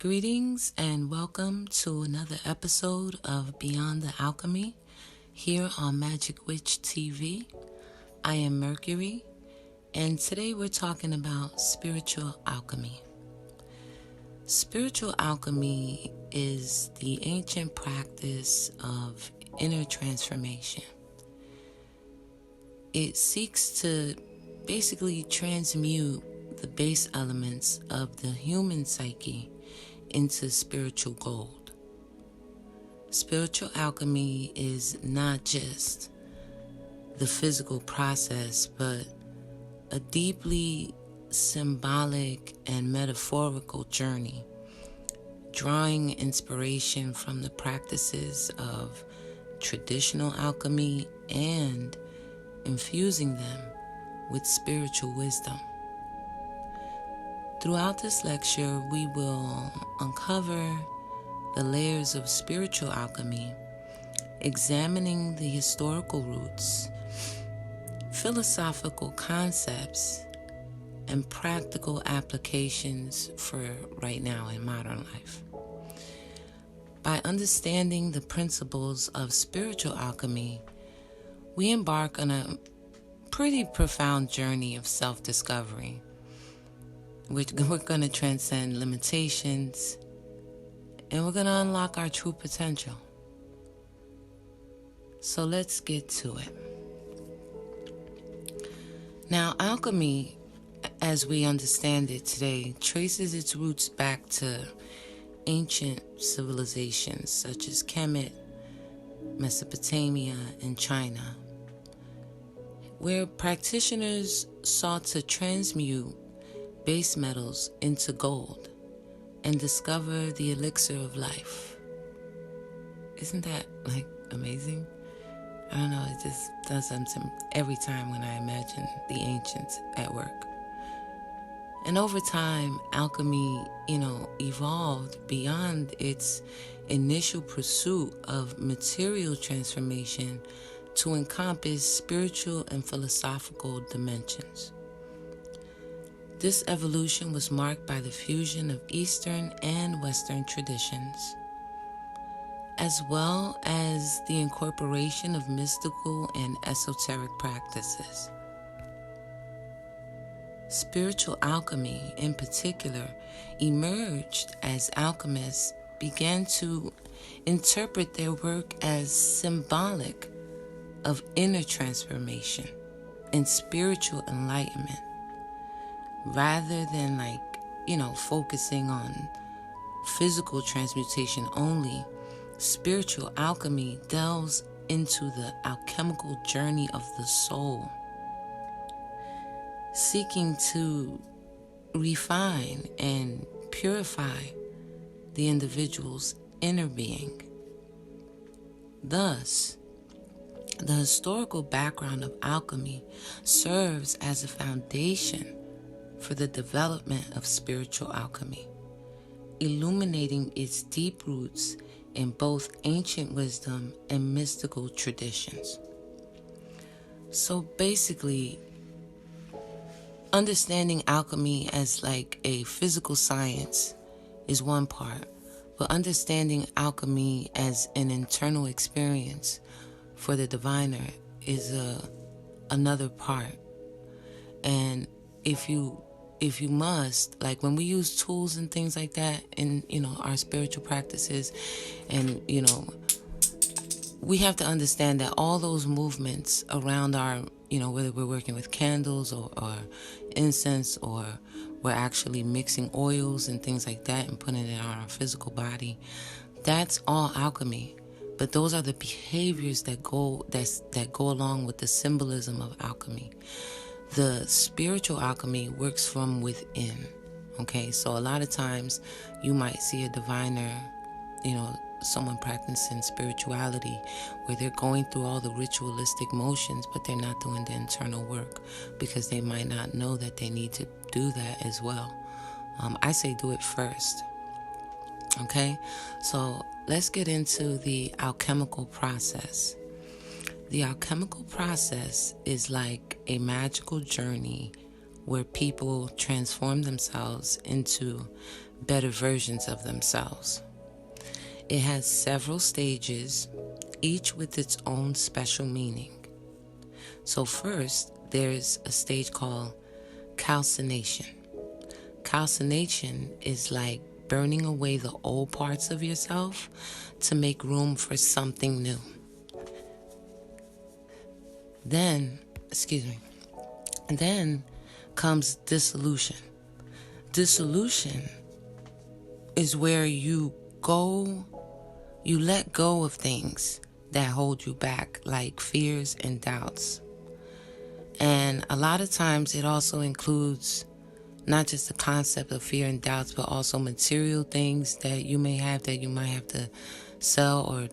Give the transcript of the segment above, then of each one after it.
Greetings and welcome to another episode of Beyond the Alchemy here on Magic Witch TV. I am Mercury, and today we're talking about spiritual alchemy. Spiritual alchemy is the ancient practice of inner transformation. It seeks to basically transmute the base elements of the human psyche into spiritual gold. Spiritual alchemy is not just the physical process, but a deeply symbolic and metaphorical journey, drawing inspiration from the practices of traditional alchemy and infusing them with spiritual wisdom. Throughout this lecture, we will uncover the layers of spiritual alchemy, examining the historical roots, philosophical concepts, and practical applications for right now in modern life. By understanding the principles of spiritual alchemy, we embark on a pretty profound journey of self-discovery. We're going to transcend limitations, and we're going to unlock our true potential. So let's get to it. Now, alchemy, as we understand it today, traces its roots back to ancient civilizations such as Kemet, Mesopotamia, and China, where practitioners sought to transmute base metals into gold and discover the elixir of life. Isn't that amazing? I don't know, it just does something every time when I imagine the ancients at work. And over time, alchemy, evolved beyond its initial pursuit of material transformation to encompass spiritual and philosophical dimensions. This evolution was marked by the fusion of Eastern and Western traditions, as well as the incorporation of mystical and esoteric practices. Spiritual alchemy, in particular, emerged as alchemists began to interpret their work as symbolic of inner transformation and spiritual enlightenment, rather than focusing on physical transmutation only. Spiritual alchemy delves into the alchemical journey of the soul, seeking to refine and purify the individual's inner being. Thus, the historical background of alchemy serves as a foundation for the development of spiritual alchemy, illuminating its deep roots in both ancient wisdom and mystical traditions. So basically, understanding alchemy as a physical science is one part, but understanding alchemy as an internal experience for the diviner is another part. And if you must, when we use tools and things like that in, our spiritual practices, and, we have to understand that all those movements around our, whether we're working with candles or incense, or we're actually mixing oils and things like that and putting it on our physical body, that's all alchemy. But those are the behaviors that go along with the symbolism of alchemy. The spiritual alchemy works from within. Okay, so a lot of times you might see a diviner, someone practicing spirituality, where they're going through all the ritualistic motions, but they're not doing the internal work because they might not know that they need to do that as well. I say do it first. Okay, so let's get into the alchemical process. The alchemical process is like a magical journey where people transform themselves into better versions of themselves. It has several stages, each with its own special meaning. So first, there's a stage called calcination. Calcination is like burning away the old parts of yourself to make room for something new. Then comes dissolution. Dissolution is where you let go of things that hold you back, like fears and doubts. And a lot of times it also includes not just the concept of fear and doubts, but also material things that you may have that you might have to sell or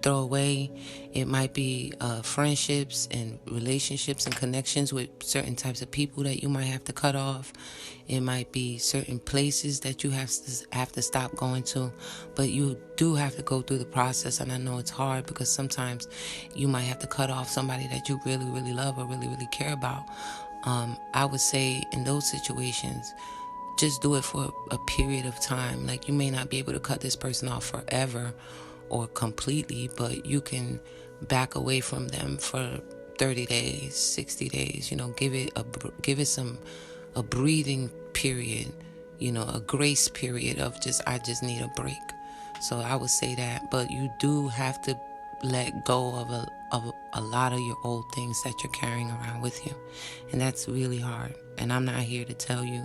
throw away. It might be friendships and relationships and connections with certain types of people that you might have to cut off. It might be certain places that you have to stop going to. But you do have to go through the process, and I know it's hard because sometimes you might have to cut off somebody that you really, really love or really, really care about. I would say in those situations, just do it for a period of time. Like, you may not be able to cut this person off forever or completely, but you can back away from them for 30 days, 60 days, give it a breathing period, a grace period of I just need a break. So I would say that, but you do have to let go of a lot of your old things that you're carrying around with you. And that's really hard. And I'm not here to tell you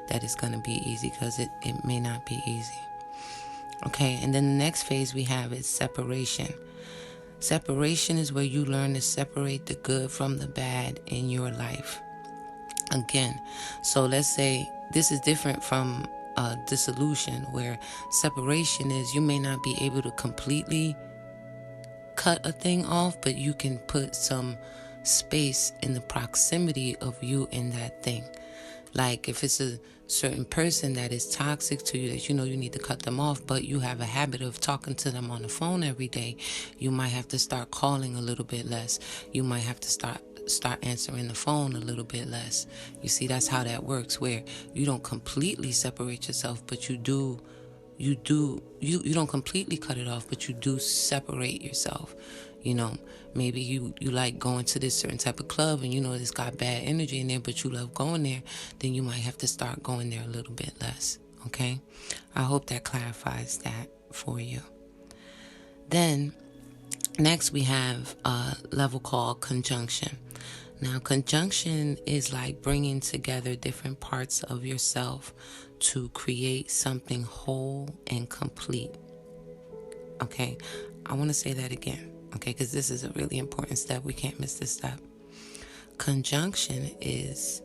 that it's going to be easy, because it may not be easy. Okay, and then the next phase we have is separation. Separation is where you learn to separate the good from the bad in your life. Again, so let's say this is different from dissolution, where separation is you may not be able to completely cut a thing off, but you can put some space in the proximity of you in that thing. Like if it's a certain person that is toxic to you, that you need to cut them off, but you have a habit of talking to them on the phone every day, you might have to start calling a little bit less. You might have to start answering the phone a little bit less. You see, that's how that works, where you don't completely separate yourself, but you don't completely cut it off, but you do separate yourself. Maybe you like going to this certain type of club, and it's got bad energy in there, but you love going there, then you might have to start going there a little bit less. Okay, I hope that clarifies that for you. Then next we have a level called conjunction. Now, conjunction is like bringing together different parts of yourself to create something whole and complete. Okay, I want to say that again, okay, because this is a really important step. We can't miss this step. Conjunction is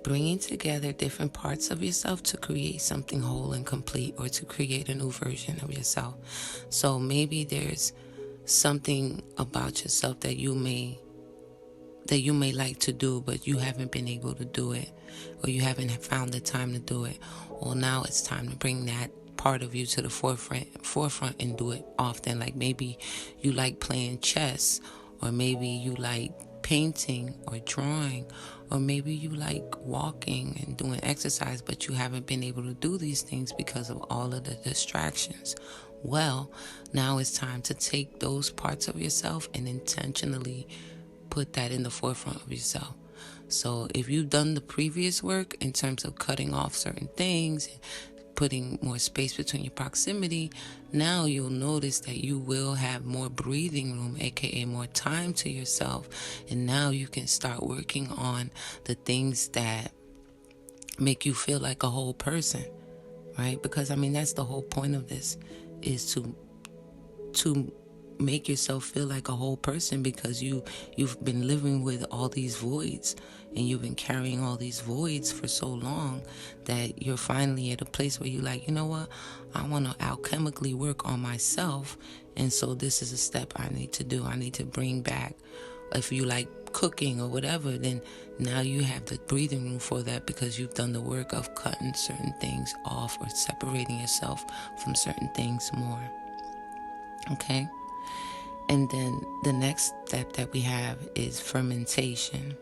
bringing together different parts of yourself to create something whole and complete, or to create a new version of yourself. So maybe there's something about yourself that you may like to do, but you haven't been able to do it, or you haven't found the time to do it. Well, now it's time to bring that part of you to the forefront and do it often. Like maybe you like playing chess, or maybe you like painting or drawing, or maybe you like walking and doing exercise, but you haven't been able to do these things because of all of the distractions. Well, now it's time to take those parts of yourself and intentionally put that in the forefront of yourself. So if you've done the previous work in terms of cutting off certain things, putting more space between your proximity, now you'll notice that you will have more breathing room, aka more time to yourself. And now you can start working on the things that make you feel like a whole person, right? Because that's the whole point of this, is to make yourself feel like a whole person, because you've been living with all these voids, and you've been carrying all these voids for so long that you're finally at a place where you're like, you know what, I want to alchemically work on myself. And so this is a step I need to do. I need to bring back, if you like cooking or whatever, then now you have the breathing room for that, because you've done the work of cutting certain things off or separating yourself from certain things more. Okay? And then the next step that we have is fermentation.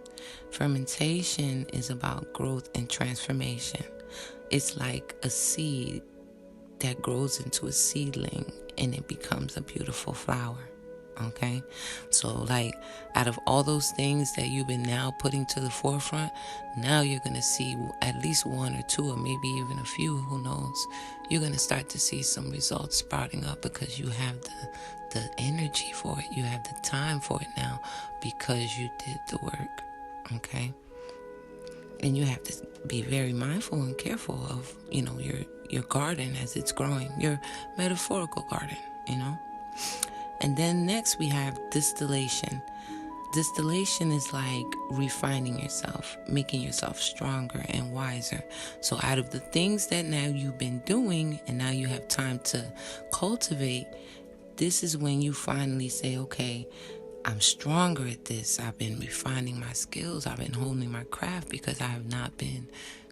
Fermentation is about growth and transformation. It's like a seed that grows into a seedling and it becomes a beautiful flower. Okay, so like out of all those things that you've been now putting to the forefront, now you're gonna see at least one or two, or maybe even a few, who knows. You're gonna start to see some results sprouting up because you have the energy for it, you have the time for it now, because you did the work. Okay, and you have to be very mindful and careful of, your garden as it's growing, your metaphorical garden. And then next we have distillation. Distillation is like refining yourself, making yourself stronger and wiser. So out of the things that now you've been doing and now you have time to cultivate, this is when you finally say, okay, I'm stronger at this. I've been refining my skills. I've been honing my craft because I have not been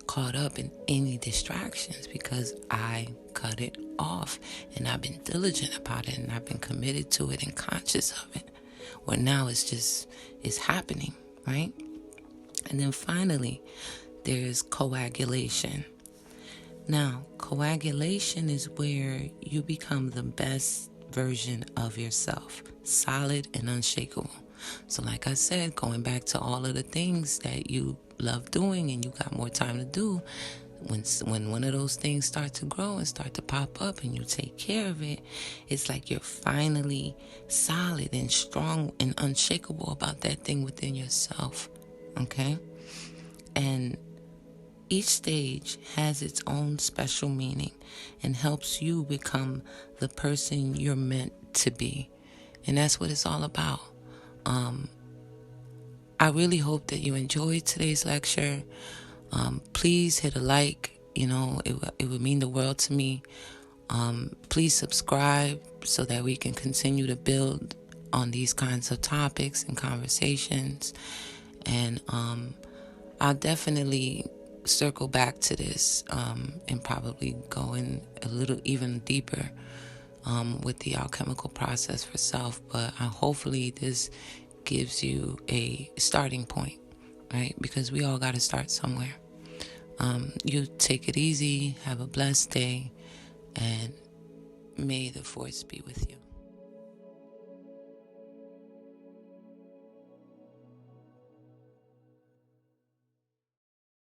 caught up in any distractions, because I cut it off and I've been diligent about it and I've been committed to it and conscious of it. Where now it's happening, right? And then finally, there's coagulation. Now, coagulation is where you become the best version of yourself, solid and unshakable. So like I said, going back to all of the things that you love doing and you got more time to do, when one of those things start to grow and start to pop up and you take care of it, it's like you're finally solid and strong and unshakable about that thing within yourself. Okay? And each stage has its own special meaning and helps you become the person you're meant to be. And that's what it's all about. I really hope that you enjoyed today's lecture. Please hit a like. It would mean the world to me. Please subscribe so that we can continue to build on these kinds of topics and conversations. And I'll definitely circle back to this and probably go in a little even deeper with the alchemical process for self. But hopefully this gives you a starting point, right? Because we all got to start somewhere. You take it easy, have a blessed day, and may the force be with you.